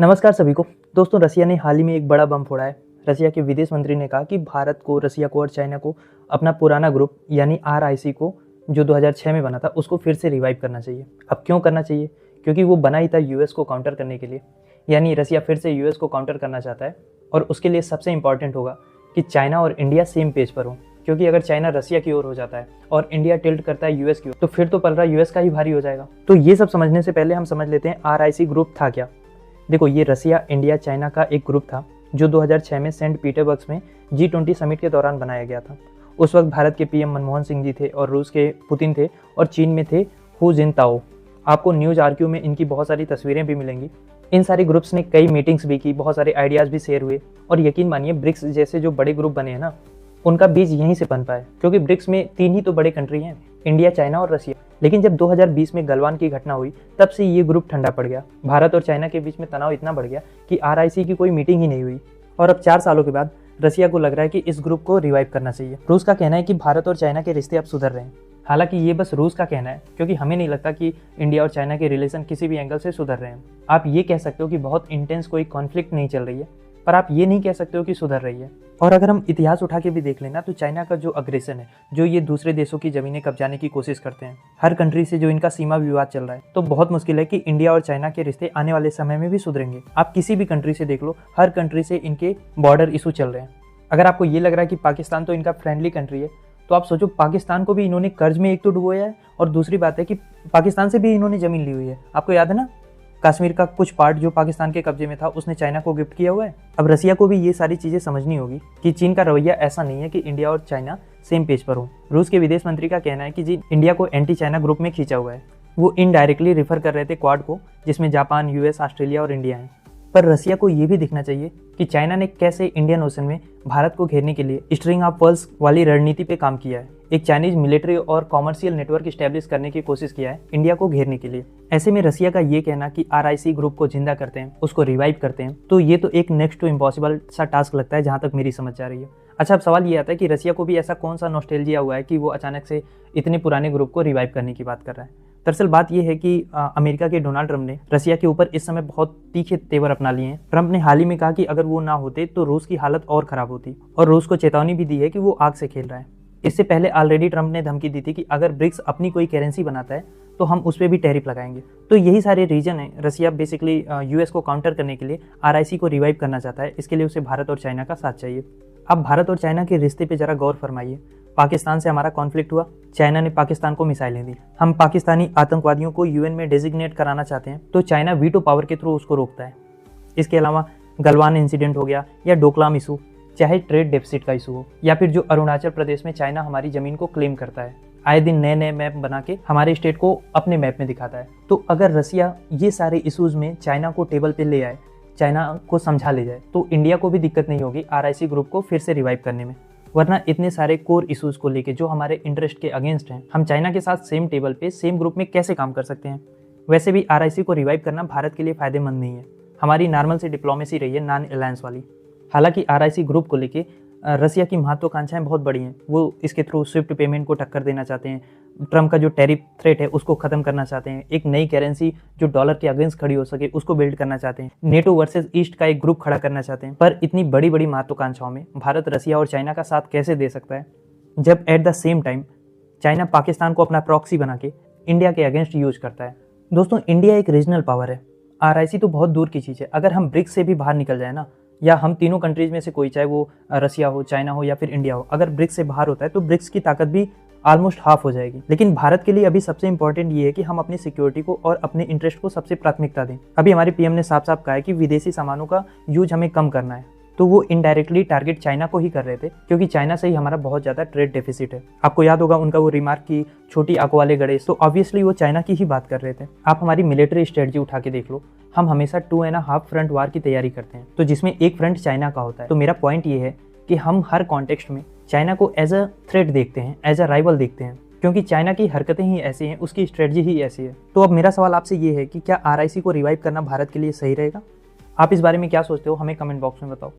नमस्कार सभी को। दोस्तों, रसिया ने हाल ही में एक बड़ा बम फोड़ा है। रसिया के विदेश मंत्री ने कहा कि भारत को, रसिया को और चाइना को अपना पुराना ग्रुप यानी RIC को, जो 2006 में बना था, उसको फिर से रिवाइव करना चाहिए। अब क्यों करना चाहिए? क्योंकि वो बना ही था यूएस को काउंटर करने के लिए। यानी रसिया फिर से यूएस को काउंटर करना चाहता है और उसके लिए सबसे इंपॉर्टेंट होगा कि चाइना और इंडिया सेम पेज पर हो। क्योंकि अगर चाइना रसिया की ओर हो जाता है और इंडिया टिल्ट करता है यूएस की ओर, तो फिर तो पलड़ा यूएस का ही भारी हो जाएगा। तो ये सब समझने से पहले हम समझ लेते हैं RIC ग्रुप था क्या। देखो, ये रसिया, इंडिया, चाइना का एक ग्रुप था जो 2006 में सेंट पीटर्सबर्ग में G20 समिट के दौरान बनाया गया था। उस वक्त भारत के PM मनमोहन सिंह जी थे और रूस के पुतिन थे और चीन में थे हु जिनताओ। आपको न्यूज आरक्यू में इनकी बहुत सारी तस्वीरें भी मिलेंगी। इन सारे ग्रुप्स ने कई मीटिंग्स भी की, बहुत सारे आइडियाज़ भी शेयर हुए और यकीन मानिए ब्रिक्स जैसे जो बड़े ग्रुप बने हैं ना, उनका बीज यहीं से बन पाया। क्योंकि ब्रिक्स में 3 ही तो बड़े कंट्री हैं, इंडिया, चाइना और रसिया। लेकिन जब 2020 में गलवान की घटना हुई, तब से ये ग्रुप ठंडा पड़ गया। भारत और चाइना के बीच में तनाव इतना बढ़ गया कि RIC की कोई मीटिंग ही नहीं हुई। और अब 4 सालों के बाद रसिया को लग रहा है कि इस ग्रुप को रिवाइव करना चाहिए। रूस का कहना है कि भारत और चाइना के रिश्ते अब सुधर रहे हैं। हालांकि ये बस रूस का कहना है, क्योंकि हमें नहीं लगता कि इंडिया और चाइना के रिलेशन किसी भी एंगल से सुधर रहे हैं। आप ये कह सकते हो कि बहुत इंटेंस कोई कॉन्फ्लिक्ट नहीं चल रही है, पर आप ये नहीं कह सकते हो कि सुधर रही है। और अगर हम इतिहास उठा के भी देख लेना, तो चाइना का जो अग्रेशन है, जो ये दूसरे देशों की जमीनें कब्जाने की कोशिश करते हैं, हर कंट्री से जो इनका सीमा विवाद चल रहा है, तो बहुत मुश्किल है कि इंडिया और चाइना के रिश्ते आने वाले समय में भी सुधरेंगे। आप किसी भी कंट्री से देख लो, हर कंट्री से इनके बॉर्डर इशू चल रहे हैं। अगर आपको ये लग रहा है कि पाकिस्तान तो इनका फ्रेंडली कंट्री है, तो आप सोचो, पाकिस्तान को भी इन्होंने कर्ज में एक तो डुबोया है और दूसरी बात है कि पाकिस्तान से भी इन्होंने जमीन ली हुई है। आपको याद है ना, कश्मीर का कुछ पार्ट जो पाकिस्तान के कब्जे में था, उसने चाइना को गिफ्ट किया हुआ है। अब रसिया को भी ये सारी चीजें समझनी होगी कि चीन का रवैया ऐसा नहीं है कि इंडिया और चाइना सेम पेज पर हो। रूस के विदेश मंत्री का कहना है कि जी इंडिया को एंटी चाइना ग्रुप में खींचा हुआ है। वो इनडायरेक्टली रिफर कर रहे थे क्वाड को, जिसमें जापान, US, ऑस्ट्रेलिया और इंडिया है। पर रसिया को ये भी दिखना चाहिए कि चाइना ने कैसे इंडियन ओशन में भारत को घेरने के लिए स्ट्रिंग ऑफ पर्ल्स वाली रणनीति पे काम किया है। एक चाइनीज मिलिट्री और कॉमर्शियल नेटवर्क स्टैब्लिश करने की कोशिश किया है इंडिया को घेरने के लिए। ऐसे में रसिया का ये कहना कि RIC ग्रुप को जिंदा करते हैं, उसको रिवाइव करते हैं, तो ये तो एक नेक्स्ट टू इम्पॉसिबल सा टास्क लगता है, जहां तक मेरी समझ आ रही है। अच्छा, अब सवाल ये आता है कि रसिया को भी ऐसा कौन सा नॉस्टैल्जिया हुआ है कि वो अचानक से इतने पुराने ग्रुप को रिवाइव करने की बात कर रहा है। दरअसल बात यह है कि अमेरिका के डोनाल्ड ट्रंप ने रसिया के ऊपर इस समय बहुत तीखे तेवर अपना लिए हैं। ट्रंप ने हाल ही में कहा कि अगर वो ना होते तो रूस की हालत और खराब होती, और रूस को चेतावनी भी दी है कि वो आग से खेल रहा है। इससे पहले ऑलरेडी ट्रंप ने धमकी दी थी कि अगर ब्रिक्स अपनी कोई करेंसी बनाता है तो हम उस पर भी टैरिफ लगाएंगे। तो यही सारे रीजन है। रसिया बेसिकली US को काउंटर करने के लिए RIC को रिवाइव करना चाहता है। इसके लिए उसे भारत और चाइना का साथ चाहिए। अब भारत और चाइना के रिश्ते पे जरा गौर फरमाइए। पाकिस्तान से हमारा कॉन्फ्लिक्ट हुआ, चाइना ने पाकिस्तान को मिसाइलें दी। हम पाकिस्तानी आतंकवादियों को UN में डेजिग्नेट कराना चाहते हैं, तो चाइना वीटो पावर के थ्रू उसको रोकता है। इसके अलावा गलवान इंसिडेंट हो गया या डोकलाम इशू, चाहे ट्रेड डेफिसिट का इशू हो, या फिर जो अरुणाचल प्रदेश में चाइना हमारी जमीन को क्लेम करता है, आए दिन नए नए मैप बना के हमारे स्टेट को अपने मैप में दिखाता है। तो अगर रसिया ये सारे इशूज में चाइना को टेबल पे ले आए, चाइना को समझा ले जाए, तो इंडिया को भी दिक्कत नहीं होगी RIC ग्रुप को फिर से रिवाइव करने में। वरना इतने सारे कोर इश्यूज को लेके जो हमारे इंटरेस्ट के अगेंस्ट हैं, हम चाइना के साथ सेम टेबल पे, सेम ग्रुप में कैसे काम कर सकते हैं। वैसे भी RIC को रिवाइव करना भारत के लिए फायदेमंद नहीं है। हमारी नॉर्मल से डिप्लोमेसी रही है, नॉन अलायंस वाली। हालांकि RIC ग्रुप को लेके रसिया की महत्वाकांक्षाएं बहुत बड़ी हैं। वो इसके थ्रू स्विफ्ट पेमेंट को टक्कर देना चाहते हैं, ट्रम्प का जो टैरिफ थ्रेट है उसको खत्म करना चाहते हैं, एक नई करेंसी जो डॉलर के अगेंस्ट खड़ी हो सके उसको बिल्ड करना चाहते हैं, नेटो वर्सेस ईस्ट का एक ग्रुप खड़ा करना चाहते हैं। पर इतनी बड़ी बड़ी महत्वाकांक्षाओं में भारत रसिया और चाइना का साथ कैसे दे सकता है, जब at the same time China Pakistan को अपना प्रॉक्सी बना के इंडिया के अगेंस्ट यूज करता है। दोस्तों, इंडिया एक रीजनल पावर है, RIC तो बहुत दूर की चीज़ है। अगर हम ब्रिक्स से भी बाहर निकल जाए ना, या हम तीनों कंट्रीज में से कोई, चाहे वो रसिया हो, चाइना हो या फिर इंडिया हो, अगर ब्रिक्स से बाहर होता है तो ब्रिक्स की ताकत भी ऑलमोस्ट हाफ हो जाएगी। लेकिन भारत के लिए अभी सबसे इंपॉर्टेंट ये है कि हम अपनी सिक्योरिटी को और अपने इंटरेस्ट को सबसे प्राथमिकता दें। अभी हमारे PM ने साफ साफ कहा है कि विदेशी सामानों का यूज हमें कम करना है, तो वो इनडायरेक्टली टारगेट चाइना को ही कर रहे थे, क्योंकि चाइना से ही हमारा बहुत ज़्यादा ट्रेड डेफिसिट है। आपको याद होगा उनका वो रिमार्क की छोटी आंखों वाले गणेश, तो ऑब्वियसली वो चाइना की ही बात कर रहे थे। आप हमारी मिलिट्री स्ट्रेटजी उठा के देख लो, हम हमेशा 2.5 फ्रंट वार की तैयारी करते हैं, तो जिसमें एक फ्रंट चाइना का होता है। तो मेरा पॉइंट ये है कि हम हर कॉन्टेक्स्ट में चाइना को एज अ थ्रेट देखते हैं, एज अ राइवल देखते हैं, क्योंकि चाइना की हरकतें ही ऐसी हैं, उसकी स्ट्रेटजी ही ऐसी है। तो अब मेरा सवाल आपसे ये है कि क्या RIC को रिवाइव करना भारत के लिए सही रहेगा? आप इस बारे में क्या सोचते हो, हमें कमेंट बॉक्स में बताओ।